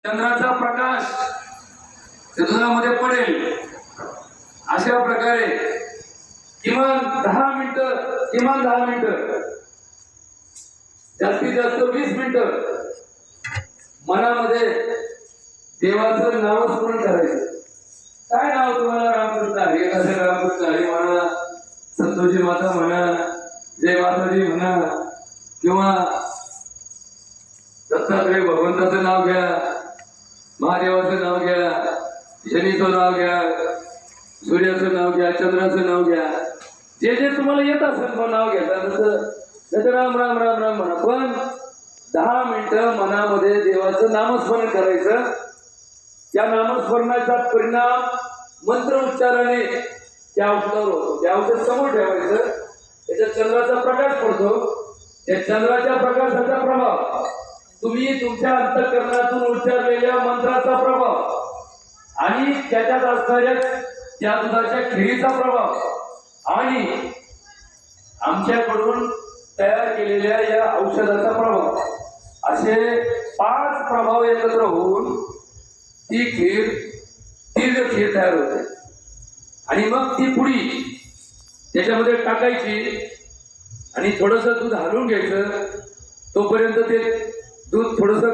चंद्राचा प्रकाश दुधामध्ये पडेल अशा प्रकारे किमान 10 मिनिटं जास्तीत जास्त 20 मिनिटं मनामध्ये देवाचं नामस्मरण करायचं. काय नाव तुम्हाला? रामकृष्ण हरी, कसं रामकृष्ण हरी म्हणा, संतोषी माता म्हणा, जय माताजी म्हणा, किंवा दत्तात्रय भगवंताचं नाव घ्या, महादेवाचं नाव घ्या, शनीचं नाव घ्या, सूर्याचं नाव घ्या, चंद्राचं नाव घ्या, जे जे तुम्हाला येत असेल मग नाव घ्या. तसं राम राम राम राम म्हणा, पण 10 मिनिटं मनामध्ये देवाचं नामस्मरण करायचं. त्या नामस्मरणाचा परिणाम मंत्र उच्चाराने त्या औषधावर होतो. त्या औषध समोर ठेवायचं, त्याच्यात चंद्राचा प्रकाश पडतो. त्या चंद्राच्या प्रकाशाचा प्रभाव तुम्ही तुमच्या अंतःकरणातून उच्चारलेल्या मंत्राचा प्रभाव आणि त्याच्यात असणाऱ्या त्या दुधाच्या खिरीचा प्रभाव आणि आमच्याकडून तयार केलेल्या या औषधाचा प्रभाव, असे 5 प्रभाव एकत्र होऊन ती तीव्र खीर तयार होते. आणि मग ती पुडी त्याच्यामध्ये टाकायची आणि थोडंसं दूध हलवून घ्यायचं. तोपर्यंत ते दूध थोडंसं